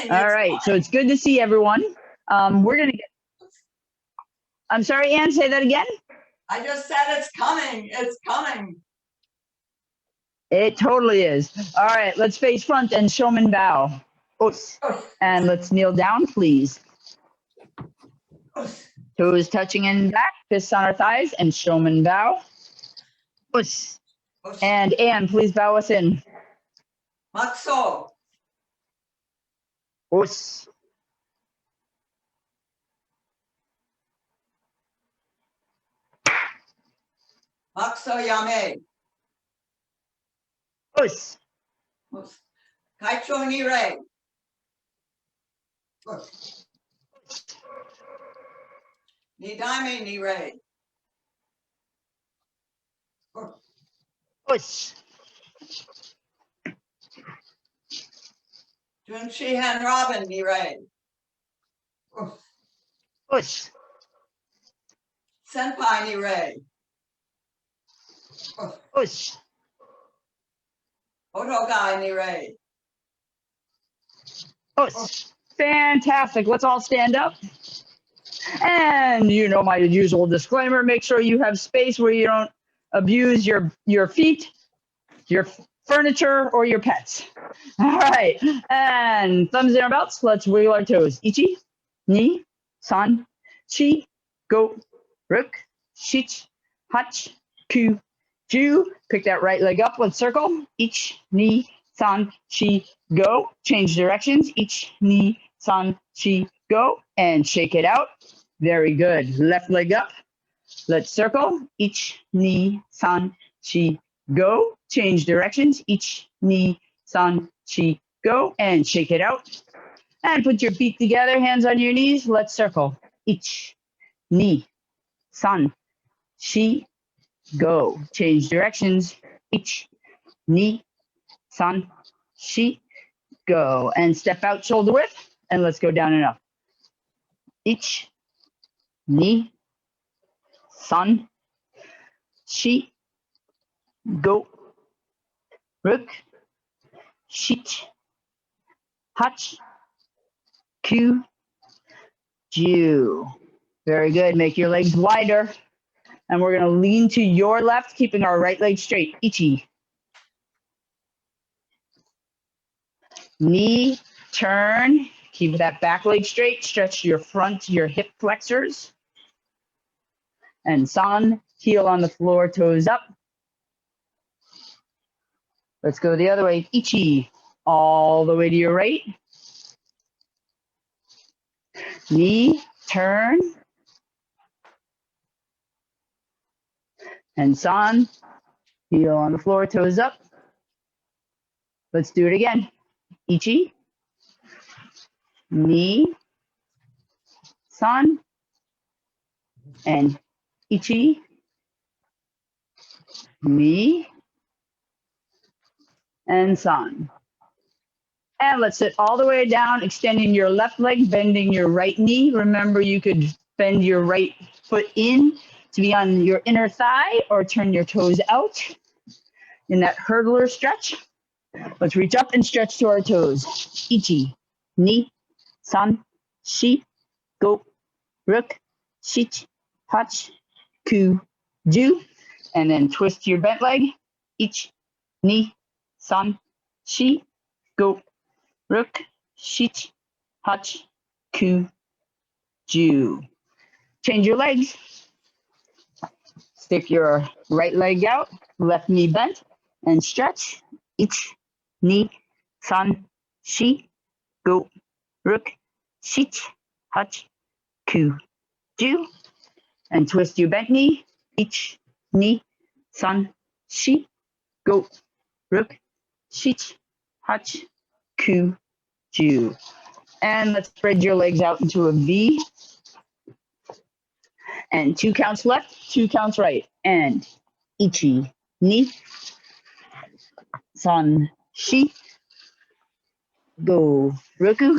coming. All right, so it's good to see everyone. We're gonna get. I'm sorry, Ann. Say that again. I just said it's coming. It's coming. It totally is. All right, let's face front and showman bow. Us. And let's kneel down, please. Toes touching in back, fists on our thighs, and showman bow. Us. And Ann, please bow us in. Makso. Us. Makso yame. Us. Kaicho ni re. Ni daime ni re. Us. Jun Shihan Robin ni re. Us. Senpai ni re. Us. Otogai ni re. Us. Fantastic. Let's all stand up. And you know my usual disclaimer, make sure you have space where you don't abuse your feet, your furniture, or your pets. All right. And thumbs in our belts. Let's wiggle our toes. Ichi, ni, san, chi, go, rook, shich, hach, ku, ju. Pick that right leg up. Let's circle. Ich, ni, san, chi, go. Change directions. Ich, ni, san, chi, go. And shake it out. Very good. Left leg up. Let's circle. Ich, ni, san, chi, go. Change directions. Ich, ni, san, chi, go. And shake it out. And put your feet together, hands on your knees. Let's circle. Ich, ni, san, chi, go. Change directions. Ich, ni, san, chi, go. And step out shoulder width. And let's go down and up. Ich, ni, san, chi, go, rook, shich, hach, ku, ju. Very good. Make your legs wider. And we're going to lean to your left, keeping our right leg straight. Ichi. Knee, turn. Keep that back leg straight. Stretch your front, your hip flexors. And san, heel on the floor, toes up. Let's go the other way. Ichi, all the way to your right. Knee, turn. And san, heel on the floor, toes up. Let's do it again. Ichi, knee, san, and ichi, knee, and san. And let's sit all the way down, extending your left leg, bending your right knee. Remember, you could bend your right foot in to be on your inner thigh or turn your toes out in that hurdler stretch. Let's reach up and stretch to our toes. Ichi, ni, san, shi, go, rook, shich, hach, ku, ju. And then twist your bent leg. Ich, ni, san, shi, go, rook, shich, hach, ku, ju. Change your legs. Stick your right leg out, left knee bent, and stretch. Ich, ni, san, shi, go, rook, shich, hach, ku, ju. And twist your bent knee. Ich, ni, san, shi, go, rook, shich, hach, ku, ju. And let's spread your legs out into a V. And 2 counts left, 2 counts right. And ichi, ni, san, shi, go, roku,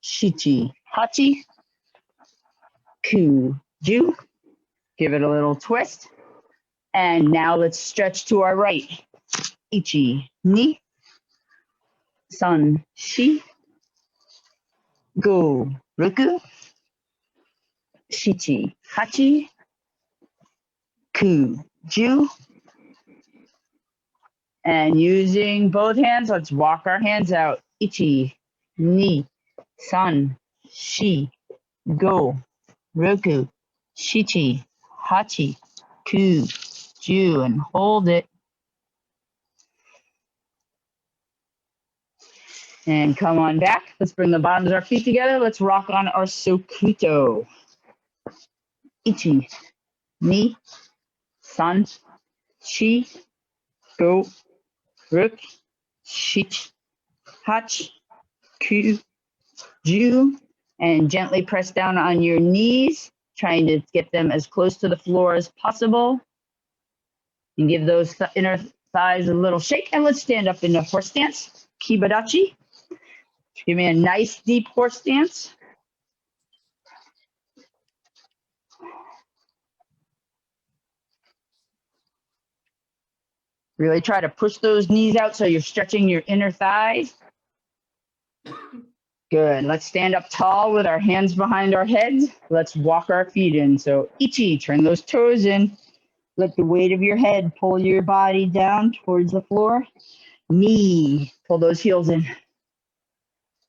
shichi, hachi, ku, ju. Give it a little twist. And now let's stretch to our right. Ichi, ni, san, shi, go, roku, shichi, hachi, ku, ju. And using both hands, let's walk our hands out. Ichi, ni, san, shi, go, roku, shichi, hachi, ku, ju, and hold it. And come on back. Let's bring the bottoms of our feet together. Let's rock on our Sokuto. Ichi, ni, san, shi, go, rook, shich, hach, ku, ju. And gently press down on your knees, trying to get them as close to the floor as possible. And give those inner thighs a little shake. And let's stand up in a horse stance. Kibadachi. Give me a nice deep horse stance. Really try to push those knees out so you're stretching your inner thighs. Good. Let's stand up tall with our hands behind our heads. Let's walk our feet in. So ichi, turn those toes in. Let the weight of your head pull your body down towards the floor. Knee, pull those heels in.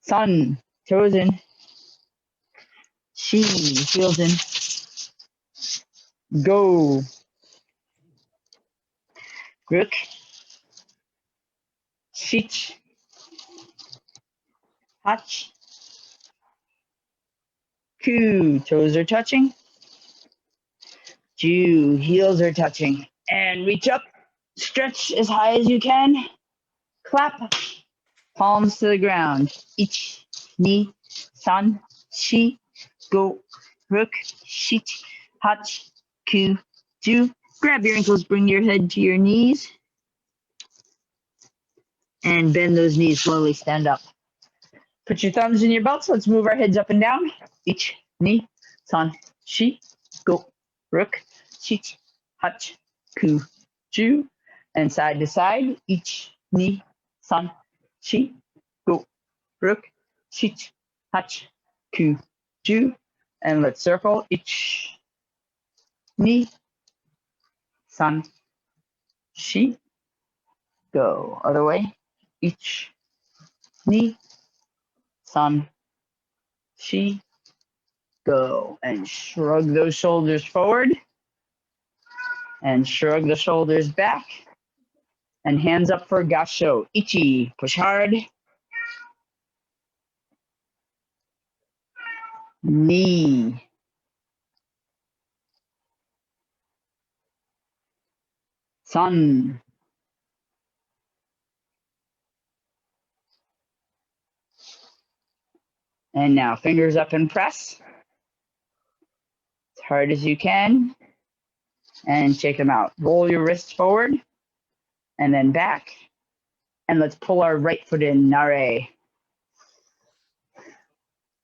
Sun, toes in. Shi, heels in. Go. Rook. Shich. Hach. Ku, toes are touching. Ju, heels are touching. And reach up. Stretch as high as you can. Clap. Palms to the ground. Ich, ni, san, shi, go, rook, shich, hach, ku, ju. Grab your ankles, bring your head to your knees. And bend those knees slowly, stand up. Put your thumbs in your belts. Let's move our heads up and down. Ich, ni, san, shi, go, rook, shich, hach, ku, ju. And side to side. Ich, ni, san, shi, go, rook, shich, hach, ku, ju. And let's circle. Ich, ni, san, shi, go. Other way. Ich, ni, san, shi, go. And shrug those shoulders forward. And shrug the shoulders back. And hands up for gasho. Ichi, push hard. Ni. San. And now fingers up and press. As hard as you can. And shake them out. Roll your wrists forward. And then back. And let's pull our right foot in, nare.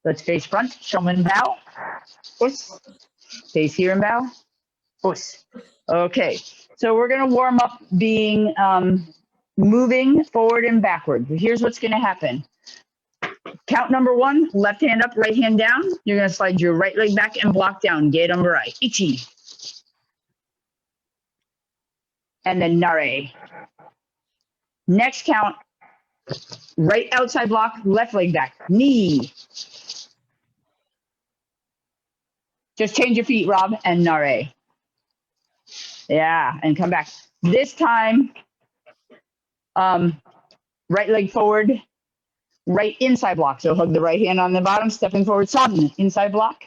Let's face front, showman bow. Us. Face here and bow. Us. Okay, so we're gonna warm up being moving forward and backward. Here's what's gonna happen. Count number 1, left hand up, right hand down. You're gonna slide your right leg back and block down. Gate number right. Ichi. And then nare. Next count, right outside block, left leg back. Knee. Just change your feet, Rob, and nare. Yeah, and come back. This time, right leg forward, right inside block. So hug the right hand on the bottom, stepping forward, sun, inside block.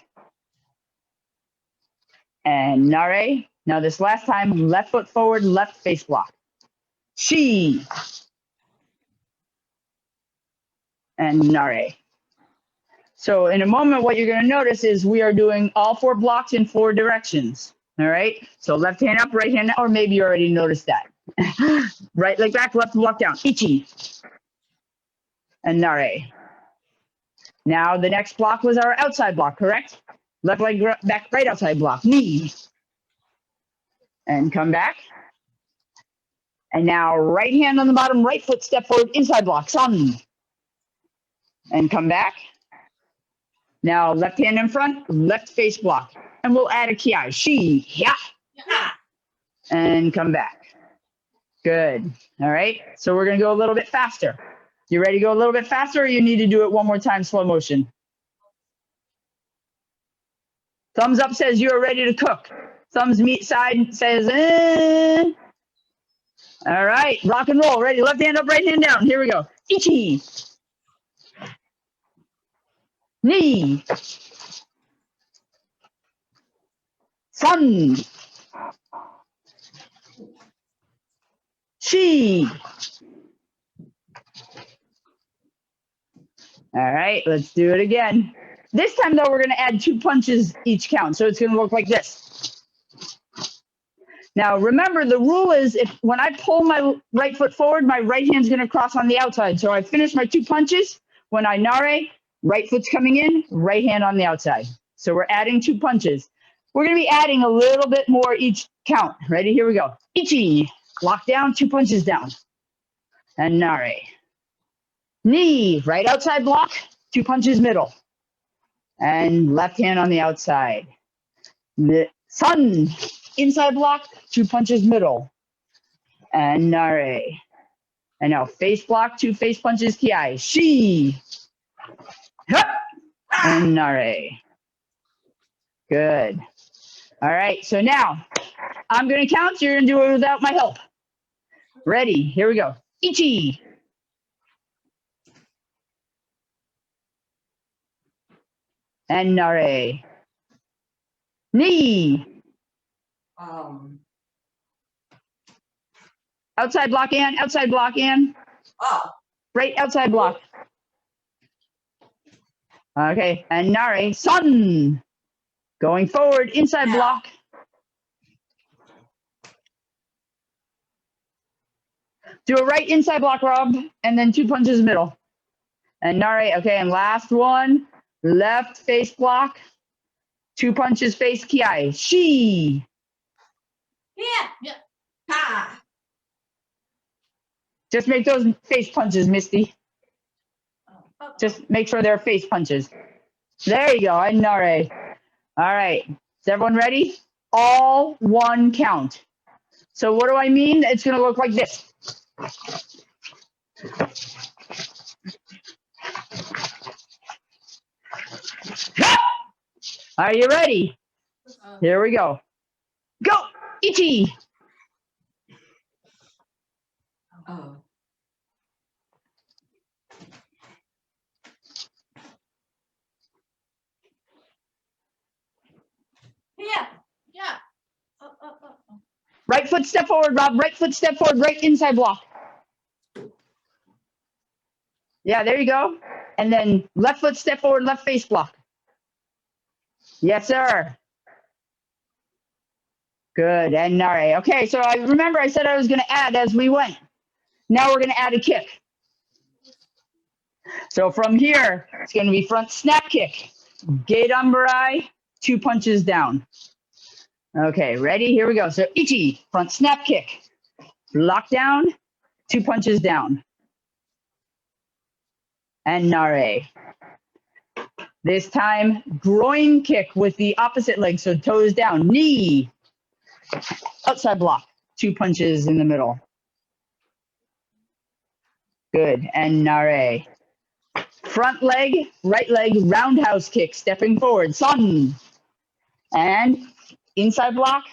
And nare. Now this last time, left foot forward, left face block. Shi. And nare. So in a moment, what you're going to notice is we are doing all 4 blocks in 4 directions. All right. So left hand up, right hand, or maybe you already noticed that. Right leg back, left block down. Ichi. And nare. Now the next block was our outside block, correct? Left leg back, right outside block. Knee. And come back. And now right hand on the bottom, right foot step forward, inside block. Sun. And come back. Now left hand in front, left face block. And we'll add a ki. She, yeah, Yeah. and come back. Good. All right. So we're going to go a little bit faster. You ready to go a little bit faster, or you need to do it one more time, slow motion? Thumbs up says you're ready to cook. Thumbs meet side says, eh. All right, rock and roll. Ready? Left hand up, right hand down. Here we go. Ichi. Ni. Sun. She. All right, let's do it again. This time, though, we're going to add 2 punches each count. So it's going to look like this. Now, remember, the rule is if when I pull my right foot forward, my right hand's going to cross on the outside. So I finish my 2 punches. When I nare, right foot's coming in, right hand on the outside. So we're adding 2 punches. We're going to be adding a little bit more each count. Ready? Here we go. Ichi. Lock down, 2 punches down. And nare. Knee, right outside block, 2 punches middle. And left hand on the outside. Sun, inside block, 2 punches middle. And nare. And now face block, 2 face punches ki. She. Hup. And nare. Good. All right, so now I'm going to count. You're going to do it without my help. Ready? Here we go. Ichi. And nare. Knee. Outside block and outside block and. Oh. Right outside block. Okay, and nare. Sun. Going forward, inside block. Do a right inside block, Rob, and then 2 punches middle. And nare. Okay, and last one. Left face block. 2 punches face ki. She. Yeah. Ha. Just make those face punches, Misty. Just make sure they're face punches. There you go. And nare. All right. Is everyone ready? All 1 count. So what do I mean? It's going to look like this. Are you ready? Here we go. Go! Ichi! Oh. Yeah. Right foot step forward, Rob. Right foot step forward. Right inside block. Yeah, there you go. And then left foot step forward. Left face block. Yes, sir. Good. And nare. Okay, so I remember I said I was going to add as we went. Now we're going to add a kick. So from here, it's going to be front snap kick. Gate umbarai, 2 punches down. Okay, ready? Here we go. So ichi, front snap kick. Lock down, 2 punches down. And nare. This time, groin kick with the opposite leg, so toes down. Knee, outside block, 2 punches in the middle. Good, and nare. Front leg, right leg, roundhouse kick, stepping forward. Sun. And inside block,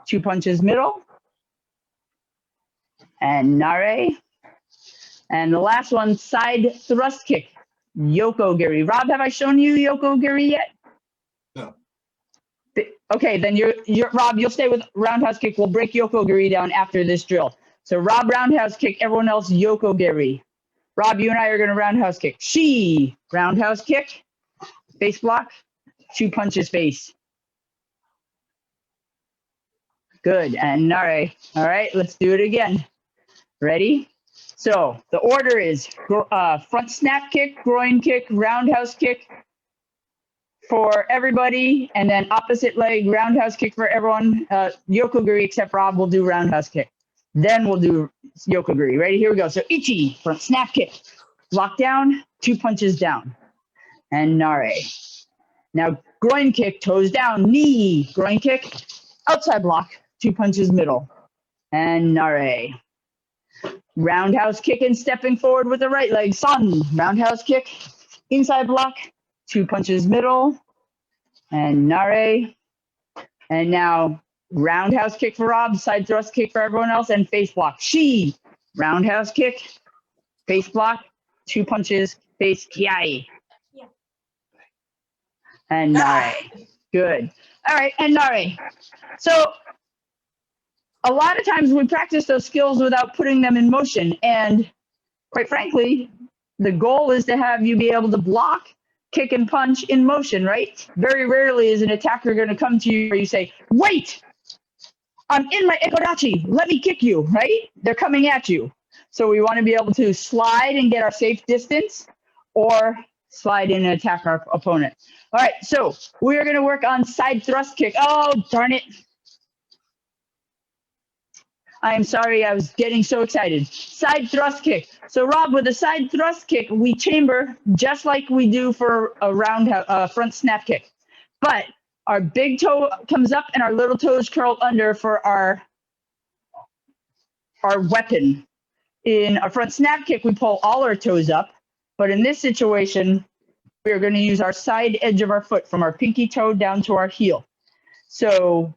2 punches middle. And nare. And the last one, side thrust kick. Yoko giri. Rob, have I shown you Yoko giri yet? No. Okay, then you're Rob, you'll stay with roundhouse kick. We'll break Yoko giri down after this drill. So Rob, roundhouse kick, everyone else, Yoko giri. Rob, you and I are going to roundhouse kick. She, roundhouse kick, face block, 2 punches face. Good, and nare. All right, let's do it again. Ready? So the order is front snap kick, groin kick, roundhouse kick for everybody, and then opposite leg, roundhouse kick for everyone. Yokogiri, except Rob, will do roundhouse kick. Then we'll do Yokogiri. Ready? Here we go. So ichi, front snap kick. Lock down, 2 punches down. And nare. Now, groin kick, toes down, knee, groin kick, outside block, 2 punches middle. And nare. Roundhouse kick and stepping forward with the right leg, sun. Roundhouse kick, inside block, 2 punches middle. And nare. And now roundhouse kick for Rob, side thrust kick for everyone else, and face block. She. Roundhouse kick, face block, 2 punches, face kiai. Yeah. And nare. Good. All right, and nare. So a lot of times we practice those skills without putting them in motion. And quite frankly, the goal is to have you be able to block, kick, and punch in motion, right? Very rarely is an attacker going to come to you where you say, wait, I'm in my ekodachi, let me kick you, right? They're coming at you. So we want to be able to slide and get our safe distance, or slide in and attack our opponent. All right, so we are going to work on side thrust kick. Oh, darn it. I'm sorry, I was getting so excited. Side thrust kick. So Rob, with a side thrust kick, we chamber just like we do for a front snap kick. But our big toe comes up and our little toes curl under for our weapon. In a front snap kick, we pull all our toes up. But in this situation, we're going to use our side edge of our foot from our pinky toe down to our heel. So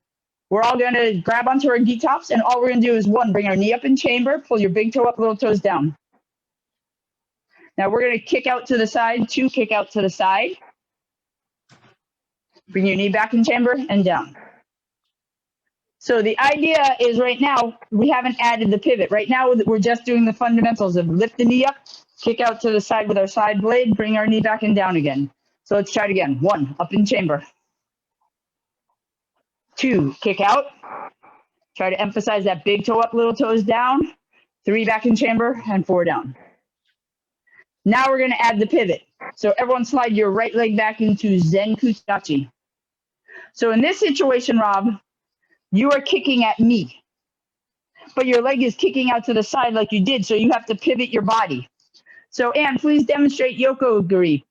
we're all going to grab onto our gi tops, and all we're going to do is 1, bring our knee up in chamber, pull your big toe up, little toes down. Now we're going to kick out to the side, 2, kick out to the side. Bring your knee back in chamber and down. So the idea is right now, we haven't added the pivot. Right now, we're just doing the fundamentals of lift the knee up, kick out to the side with our side blade, bring our knee back and down again. So let's try it again. 1, up in chamber. 2, kick out. Try to emphasize that big toe up, little toes down. 3, back in chamber, and 4 down. Now we're going to add the pivot. So everyone slide your right leg back into Zen Kuchidachi. So in this situation, Rob, you are kicking at me, but your leg is kicking out to the side like you did, so you have to pivot your body. So Anne, please demonstrate Yoko-giri.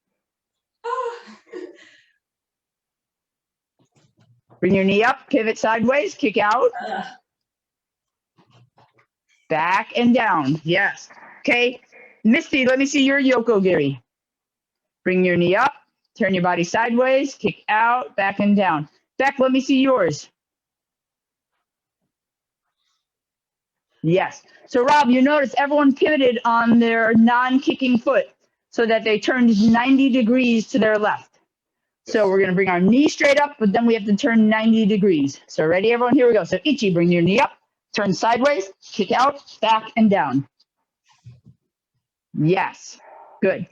Bring your knee up, pivot sideways, kick out. Back and down, yes. Okay, Misty, let me see your Yoko-giri. Bring your knee up, turn your body sideways, kick out, back and down. Beck, let me see yours. Yes. So Rob, you notice everyone pivoted on their non-kicking foot so that they turned 90 degrees to their left. So we're going to bring our knee straight up, but then we have to turn 90 degrees. So ready, everyone? Here we go. So Ichi, bring your knee up, turn sideways, kick out, back and down. Yes. Good.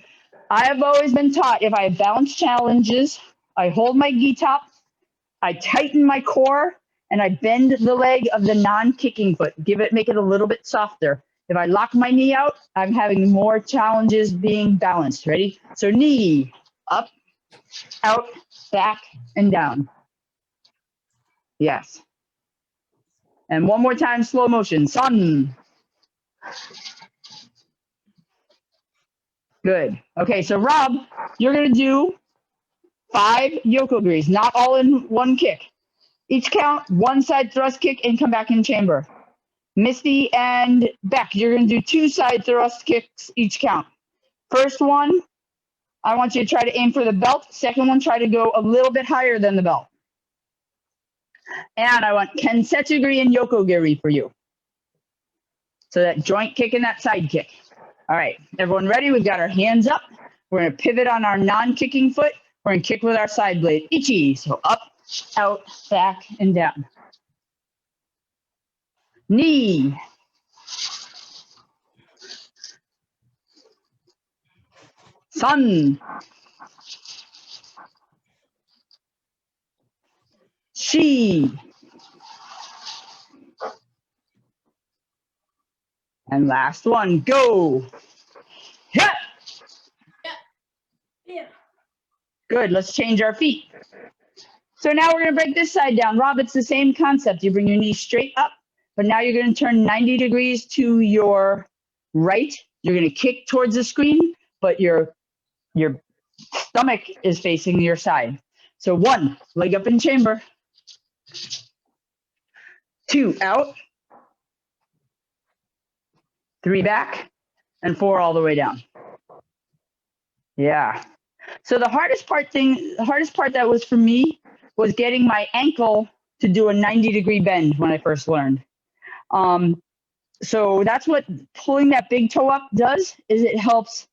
I have always been taught if I have balance challenges, I hold my gi top, I tighten my core, and I bend the leg of the non-kicking foot. Make it a little bit softer. If I lock my knee out, I'm having more challenges being balanced. Ready? So knee, up, out, back, and down. Yes. And one more time, slow motion. Sun. Good. Okay, so Rob, you're going to do 5 Yoko-giris, not all in one kick. Each count, 1 side thrust kick, and come back in chamber. Misty and Beck, you're going to do 2 side thrust kicks each count. First one, I want you to try to aim for the belt. Second one, try to go a little bit higher than the belt. And I want Kensetsu-giri and Yoko-giri for you. So that joint kick and that side kick. All right, everyone ready? We've got our hands up. We're going to pivot on our non-kicking foot. We're going to kick with our side blade. Ichi, so up, out, back, and down. Knee. Sun. She. And last one, go. Yeah. Yeah. Good, let's change our feet. So now we're going to break this side down. Rob, it's the same concept. You bring your knees straight up, but now you're going to turn 90 degrees to your right. You're going to kick towards the screen, but your stomach is facing your side. So 1, leg up in chamber. 2, out. 3 back, and 4 all the way down. Yeah. So the hardest part that was for me was getting my ankle to do a 90-degree bend when I first learned. So that's what pulling that big toe up does, is it helps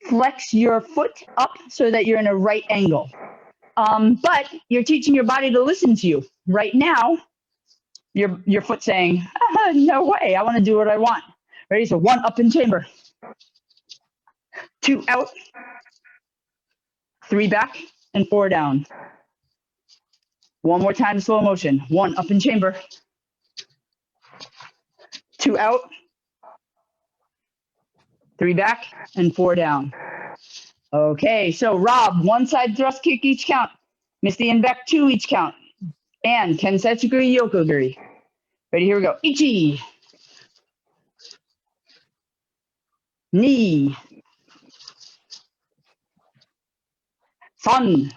flex your foot up so that you're in a right angle. But you're teaching your body to listen to you. Right now, your foot saying, no way, I want to do what I want. Ready? So 1, up in chamber. 2, out. 3 back, and 4 down. One more time, slow motion. 1, up in chamber. 2, out. 3 back, and 4 down. Okay, so Rob, 1 side thrust kick each count. Misty and back 2 each count. And Kensetsuguri Yokogiri. Ready, here we go. Ichi. Ni. San.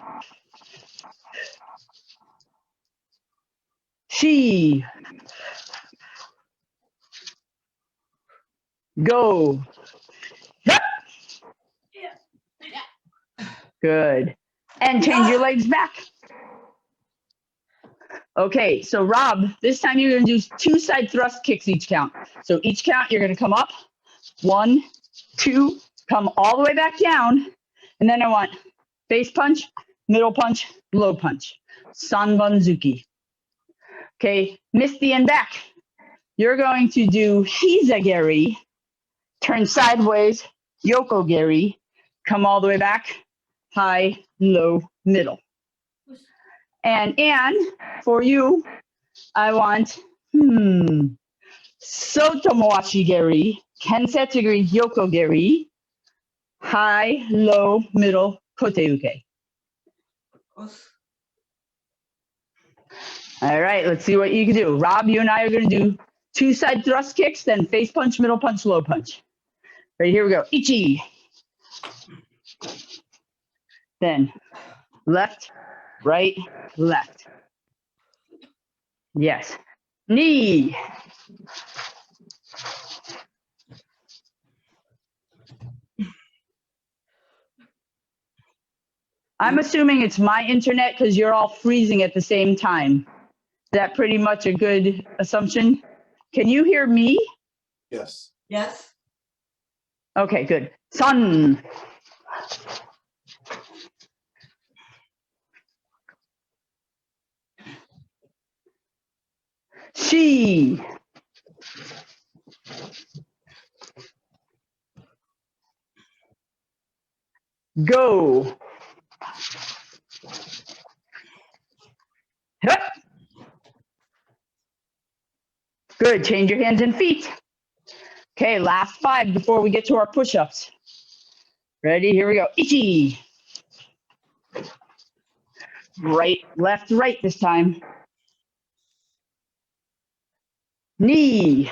Shi. Go. Yep. Good. And change your legs back. Okay, so Rob, this time you're going to do 2 side thrust kicks each count. So each count, you're going to come up. 1, 2, come all the way back down. And then I want face punch, middle punch, low punch. Sanbanzuki. Okay, Misty and back. You're going to do Hizageri, turn sideways, Yokogeri, come all the way back, high, low, middle. And for you, I want Sotomoashigeri, Kensetsuguri Yokogeri, high, low, middle, Koteuke. All right, let's see what you can do. Rob, you and I are going to do 2 side thrust kicks, then face punch, middle punch, low punch. Right, here we go. Ichi. Then left, right, left. Yes. Knee. I'm assuming it's my internet because you're all freezing at the same time. Is that pretty much a good assumption? Can you hear me? Yes. Yes. Okay, good. Sun. She. Go. Hup. Good. Change your hands and feet. Okay, last 5 before we get to our push-ups. Ready? Here we go. Ichi. Right, left, right this time. Knee.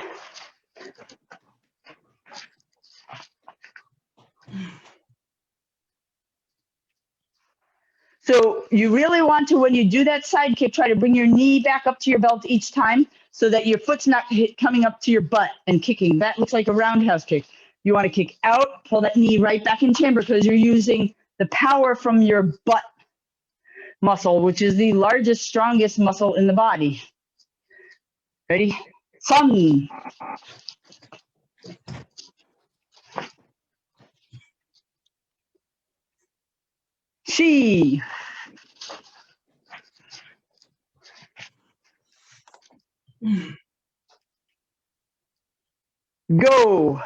So you really want to, when you do that side kick, try to bring your knee back up to your belt each time so that your foot's not coming up to your butt and kicking. That looks like a roundhouse kick. You want to kick out, pull that knee right back in chamber because you're using the power from your butt muscle, which is the largest, strongest muscle in the body. Ready? Sun. She. Go.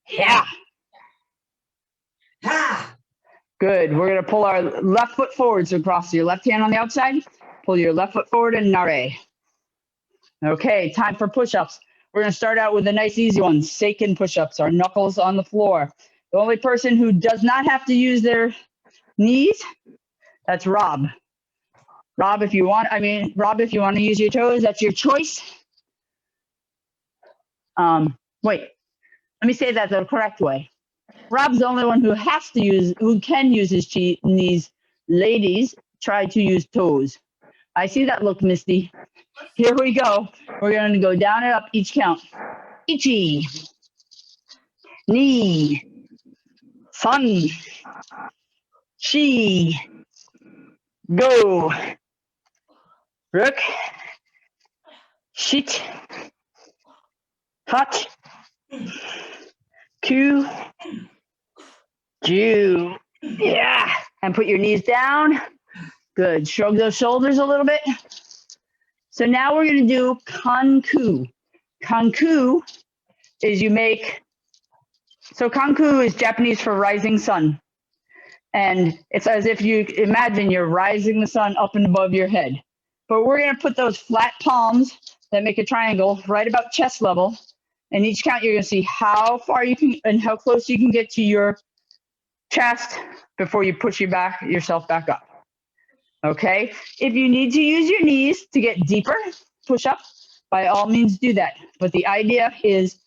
Yeah. Ha. Good. We're going to pull our left foot forward. So cross your left hand on the outside. Pull your left foot forward and nare. Okay, time for push-ups. We're going to start out with a nice easy one. Seiken push-ups, our knuckles on the floor. The only person who does not have to use their knees, that's Rob. Rob, if you want to use your toes, that's your choice. Wait, let me say that the correct way. Rob's the only one who can use his knees. Ladies, try to use toes. I see that look, Misty. Here we go. We're going to go down and up each count. Ichi, ni, san, shi, go, rook, shit, hot, ku, ju. Yeah. And put your knees down. Good. Shrug those shoulders a little bit. So now we're going to do kanku. Kanku is kanku is Japanese for rising sun. And it's as if you imagine you're rising the sun up and above your head. But we're going to put those flat palms that make a triangle right about chest level. And each count, you're going to see how far you can and how close you can get to your chest before you push yourself back up. Okay? If you need to use your knees to get deeper, push up, by all means do that. But the idea is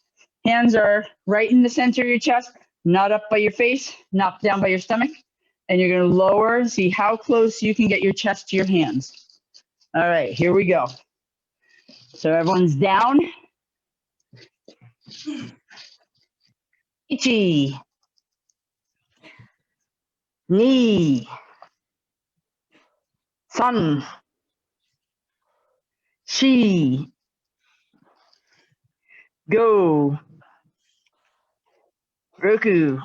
hands are right in the center of your chest, not up by your face, not down by your stomach. And you're going to lower, see how close you can get your chest to your hands. All right, here we go. So everyone's down. Ichi. Ni. San. Shi. Go. Roku.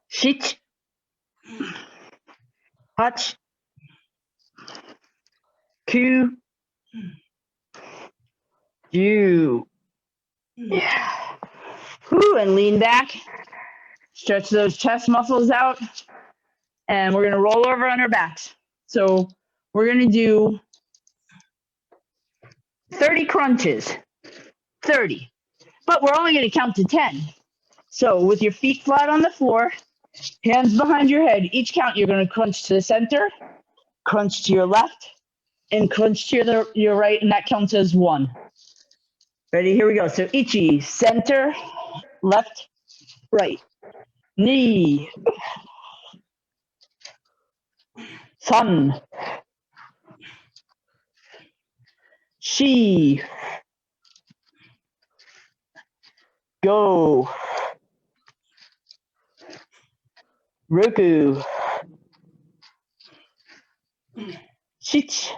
Shit. Hach. Ku. Ju. Yeah. Whew, and lean back. Stretch those chest muscles out. And we're going to roll over on our backs. So we're going to do 30 crunches. 30. But we're only going to count to 10. So with your feet flat on the floor, hands behind your head, each count you're going to crunch to the center, crunch to your left, and crunch to your right, and that counts as 1. Ready? Here we go. So ichi, center, left, right. Ni, san, shi, go, roku, shich,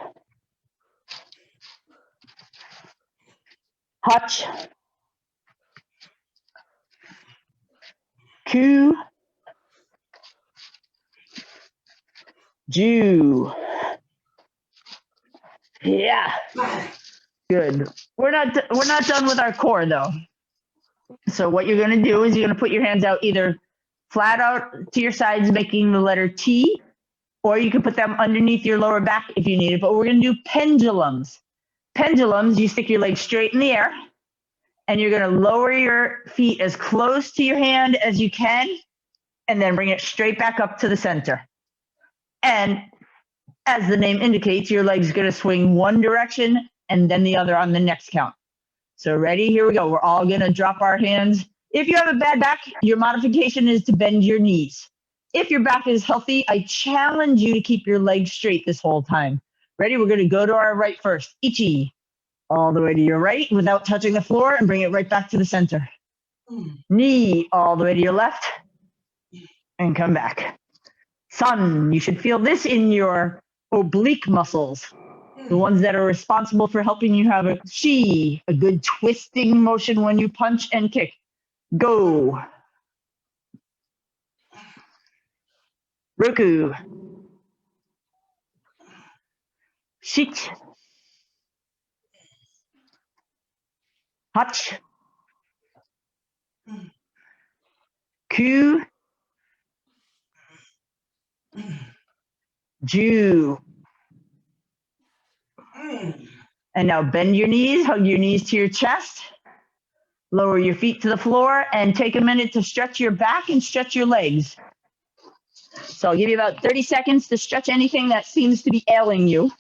hach, ku, ju. Yeah. Good. We're not done with our core though. So what you're going to do is you're going to put your hands out either flat out to your sides, making the letter T, or you can put them underneath your lower back if you need it. But we're going to do pendulums. Pendulums, you stick your legs straight in the air, and you're going to lower your feet as close to your hand as you can, and then bring it straight back up to the center. And as the name indicates, your leg's going to swing one direction and then the other on the next count. So ready? Here we go. We're all going to drop our hands. If you have a bad back, your modification is to bend your knees. If your back is healthy, I challenge you to keep your legs straight this whole time. Ready? We're going to go to our right first. Ichi. All the way to your right without touching the floor and bring it right back to the center. Ni. All the way to your left and come back. San. You should feel this in your oblique muscles. The ones that are responsible for helping you have a shi, a good twisting motion when you punch and kick. Go. Roku. Shit. Hach. Ku. Ju. And now bend your knees, hug your knees to your chest, lower your feet to the floor, and take a minute to stretch your back and stretch your legs. So I'll give you about 30 seconds to stretch anything that seems to be ailing you.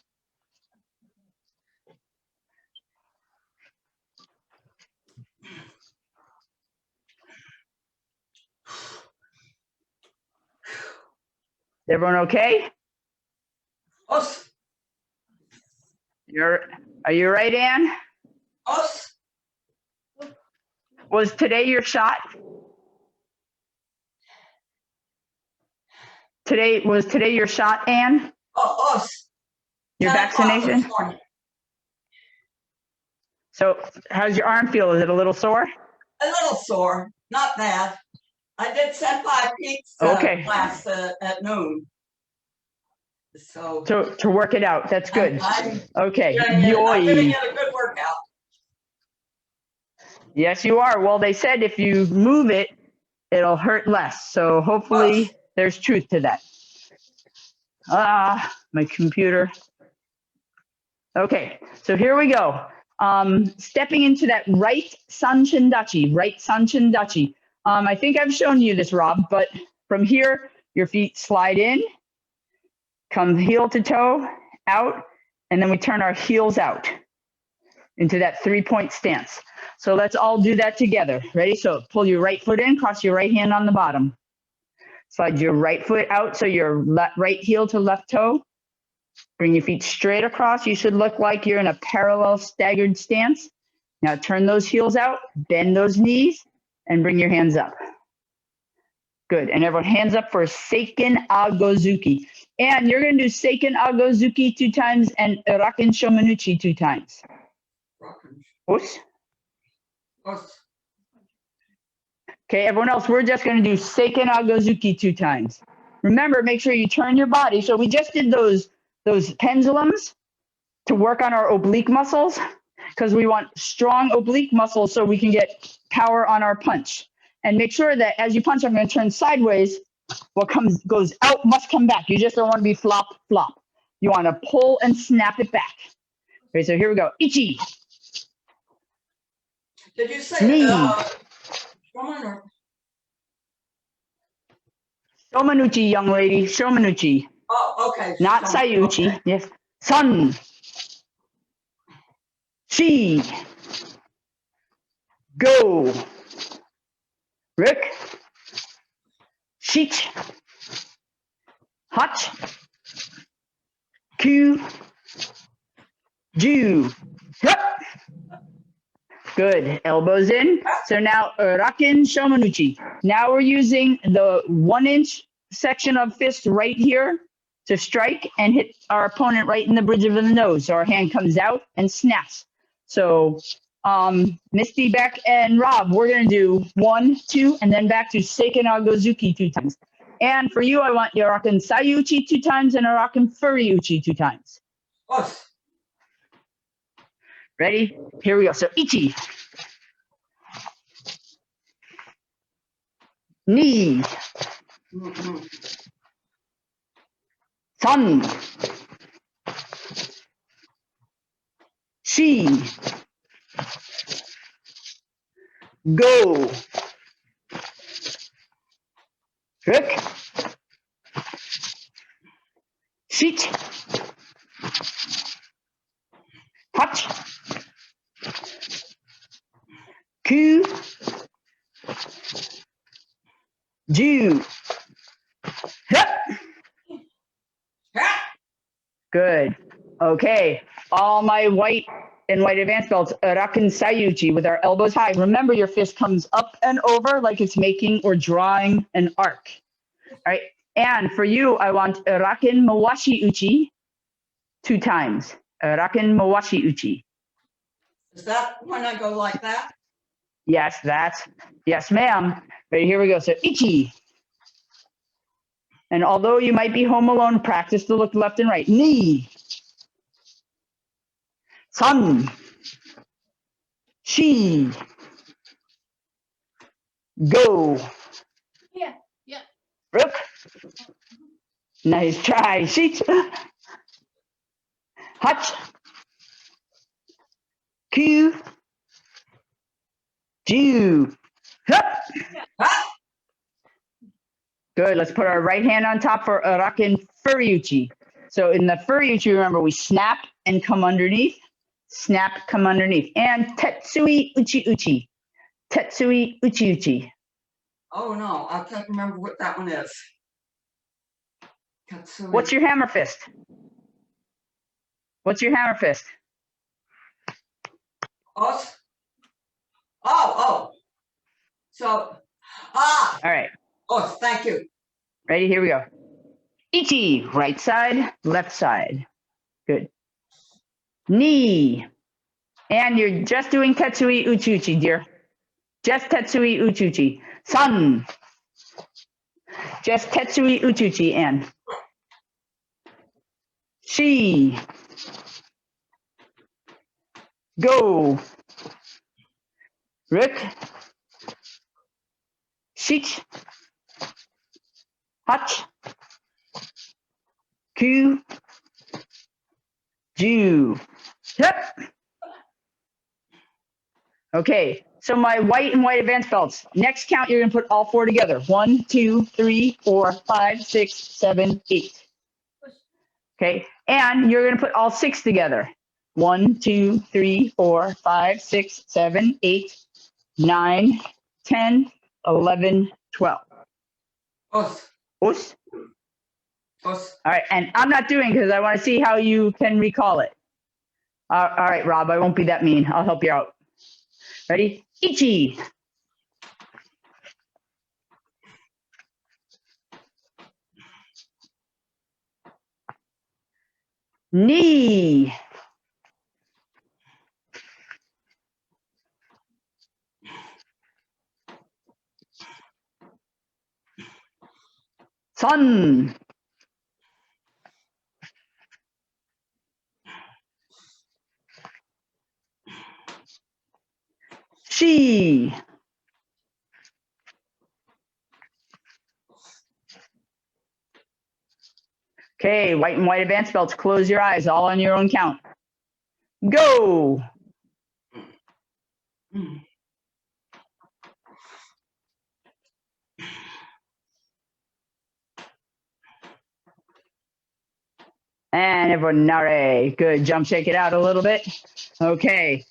Everyone okay? Us. Are you right, Ann? Us. Was today your shot? Was today your shot, Ann? Us. Your 10 o'clock vaccination? this morning. So how's your arm feel? Is it a little sore? A little sore, not bad. I did send 5 peaks Okay. class at noon. So To work it out. That's good. I'm Okay. gonna Yoy. get a good workout. Yes, you are. Well, they said if you move it, it'll hurt less. So hopefully there's truth to that. My computer. Okay, so here we go. Stepping into that right Sanchendachi, right Sanchendachi. I think I've shown you this, Rob, but from here, your feet slide in, come heel to toe, out, and then we turn our heels out into that 3-point stance. So let's all do that together. Ready? So pull your right foot in, cross your right hand on the bottom. Slide your right foot out, so your right heel to left toe. Bring your feet straight across. You should look like you're in a parallel staggered stance. Now turn those heels out, bend those knees, and bring your hands up. Good. And everyone hands up for Seiken Agozuki. And you're going to do Seiken Agozuki 2 times and Raken Shomanuchi 2 times. Us? Us. Okay, everyone else, we're just going to do Seiken Agozuki 2 times. Remember, make sure you turn your body. So we just did those pendulums to work on our oblique muscles because we want strong oblique muscles so we can get power on our punch. And make sure that as you punch, I'm going to turn sideways. What goes out must come back. You just don't want to be flop, flop. You want to pull and snap it back. Okay, so here we go. Ichi. Did you say Knee. woman or Shomanuchi, young lady. Shomanuchi. oh, okay. Not Sayuchi. Okay. Yes. Sun. Shi. Go. Rick. Sheet. Hot. Q. Ju. Yep. Good. Elbows in. So now Raken Shomanuchi. Now we're using the 1-inch section of fist right here to strike and hit our opponent right in the bridge of the nose. So our hand comes out and snaps. So Misty, Beck, and Rob, we're going to do 1, 2, and then back to Seiken Agozuki 2 times. And for you, I want your Raken Sayuchi 2 times and a Raken Furiuchi 2 times. Us. Ready? Here we go. So Ichi. Knee. Sun. Shi. Go. Rick. Sheet. Hot. Q. Ju. Yep. Good. Okay. All my white and white advanced belts, Raken Sayuchi with our elbows high. Remember, your fist comes up and over like it's making or drawing an arc. All right. And for you, I want Raken Mawashi Uchi 2 times. Raken Mawashi Uchi. Is that when I go like that? Yes, yes, ma'am. Right, here we go. So Ichi. And although you might be home alone, practice to look left and right. Knee. Sun. Shi. Go. Yeah. Rook. Nice try. Sheet. Hutch. Q. Ju. Hup. Good. Let's put our right hand on top for Raken Furiuchi. So in the Furiuchi, remember, we snap and come underneath. Snap, come underneath. And Tetsui Uchi Uchi. Tetsui Uchi Uchi. Oh no, I can't remember what that one is. Katsui. What's your hammer fist? What's your hammer fist? Os. Oh. So, All right. os, thank you. Ready? Here we go. Ichi, right side, left side. Good. Ni. And you're just doing Tetsui Uchuchi, dear. Just Tetsui Uchuchi. San. Just Tetsui Uchuchi, and. Shi. Go. Ruk. Shich. Hach. Ku. Ju. Yep. Okay, so my white and white advanced belts. Next count, you're gonna put all four together. 1, 2, 3, 4, 5, 6, 7, 8. Okay, and you're gonna put all six together. 1, 2, 3, 4, 5, 6, 7, 8, 9, 10, 11, 12. Os. Os. Os. All right, and I'm not doing because I want to see how you can recall it. All right, Rob, I won't be that mean. I'll help you out. Ready? Ichi. Ni. Sun. She. Okay, white and white advanced belts. Close your eyes, all on your own count. Go. And everyone, nare. Good. Jump, shake it out a little bit. Okay.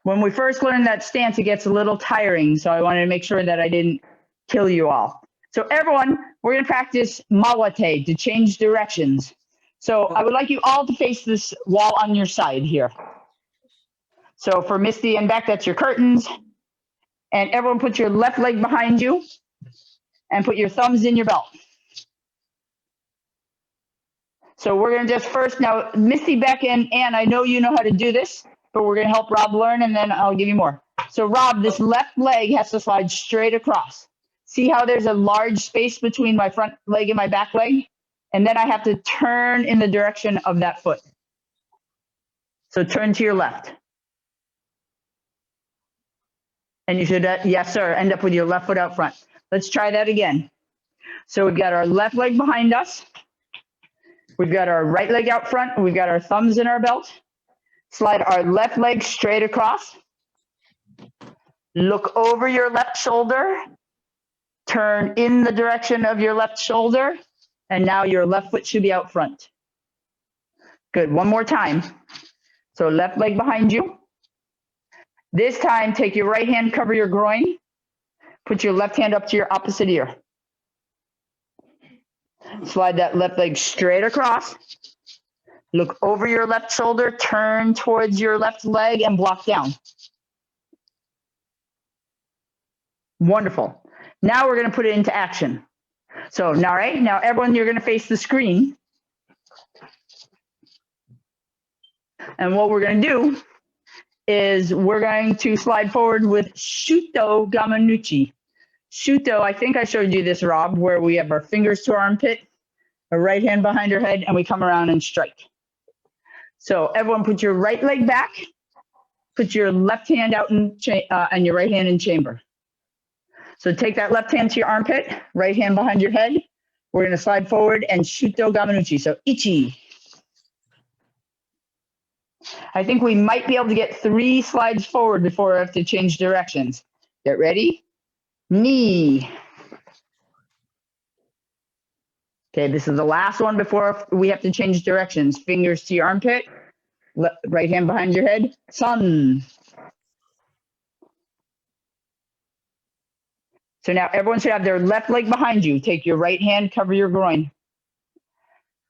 When we first learned that stance, it gets a little tiring, so I wanted to make sure that I didn't kill you all. So everyone, we're going to practice mawate, to change directions. So I would like you all to face this wall on your side here. So for Misty and Beck, that's your curtains. And everyone put your left leg behind you and put your thumbs in your belt. So we're going to just first, now Misty, Beck, and Ann, I know you know how to do this, but we're going to help Rob learn, and then I'll give you more. So Rob, this left leg has to slide straight across. See how there's a large space between my front leg and my back leg? And then I have to turn in the direction of that foot. So turn to your left. And you should, yes, sir, end up with your left foot out front. Let's try that again. So we've got our left leg behind us. We've got our right leg out front. We've got our thumbs in our belt. Slide our left leg straight across. Look over your left shoulder. Turn in the direction of your left shoulder. And now your left foot should be out front. Good. One more time. So left leg behind you. This time, take your right hand, cover your groin. Put your left hand up to your opposite ear. Slide that left leg straight across. Look over your left shoulder, turn towards your left leg, and block down. Wonderful. Now we're going to put it into action. So now, right, now everyone, you're going to face the screen. And what we're going to do is we're going to slide forward with Shuto Gamanuchi. Shuto, I think I showed you this, Rob, where we have our fingers to our armpit, our right hand behind our head, and we come around and strike. So everyone put your right leg back, put your left hand out and your right hand in chamber. So take that left hand to your armpit, right hand behind your head. We're going to slide forward and Shuto Gamanuchi. So Ichi. I think we might be able to get 3 slides forward before we have to change directions. Get ready. Ni. Okay, this is the last one before we have to change directions. Fingers to your armpit, right hand behind your head. Sun. So now everyone should have their left leg behind you. Take your right hand, cover your groin.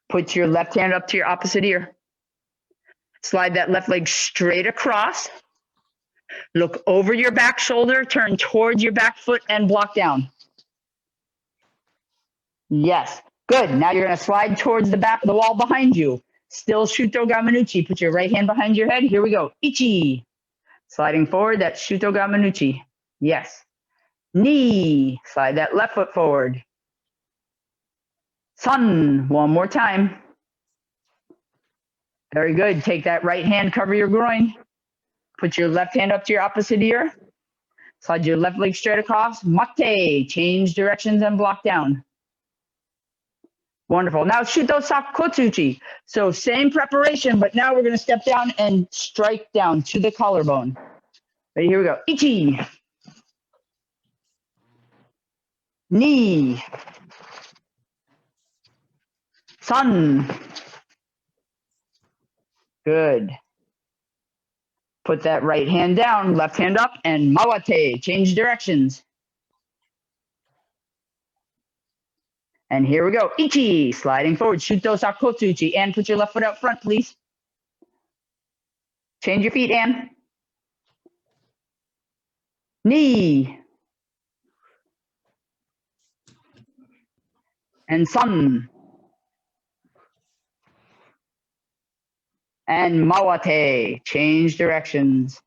Put your left hand up to your opposite ear. Slide that left leg straight across. Look over your back shoulder, turn towards your back foot, and block down. Yes, good. Now you're going to slide towards the wall behind you. Still Shuto Gamanuchi. Put your right hand behind your head. Here we go. Ichi. Sliding forward, that's Shuto Gamanuchi. Yes. Knee. Slide that left foot forward. Sun. One more time. Very good. Take that right hand, cover your groin. Put your left hand up to your opposite ear. Slide your left leg straight across. Mate. Change directions and block down. Wonderful. Now Shuto Sakotsuchi. So same preparation, but now we're going to step down and strike down to the collarbone. Ready? Here we go. Ichi. Knee. Sun. Good. Put that right hand down, left hand up, and mawate. Change directions. And here we go. Ichi. Sliding forward. Shuto Sakotsuchi. And put your left foot out front, please. Change your feet, Ann. Knee. And sun. And mawate. Change directions.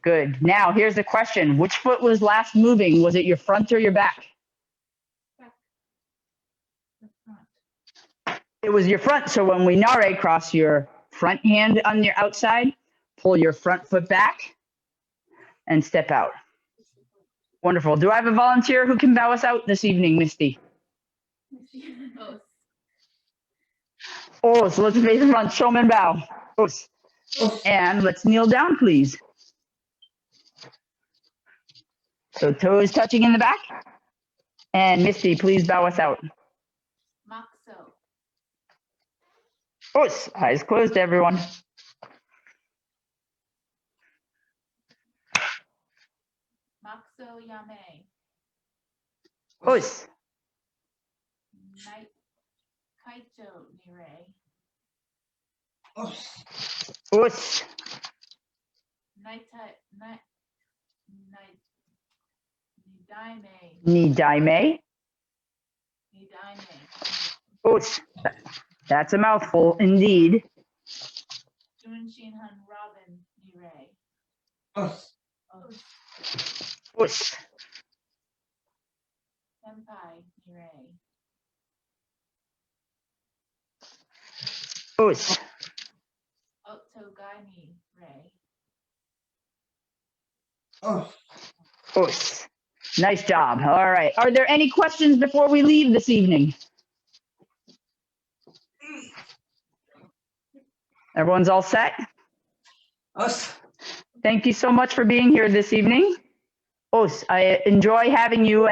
Good. Now, here's the question. Which foot was last moving? Was it your front or your back? It was your front. So when we nare, cross your front hand on your outside, pull your front foot back, and step out. Wonderful. Do I have a volunteer who can bow us out this evening, Misty? Oh, so let's face the front, showman bow. Oh. And let's kneel down, please. So toes touching in the back. And Misty, please bow us out. Maxo. Oh, eyes closed, everyone. Maxo Yame. Os. Night Kaito Nire. Os. Night Nidaime. Nidaime. Nidaime. Os. That's a mouthful indeed. Junshin Han Robin Nire. Os. Senpai Nire. Os. Otogani Ray. Os. Nice job. All right. Are there any questions before we leave this evening? Everyone's all set? Thank you so much for being here this evening. Os, I enjoy having you.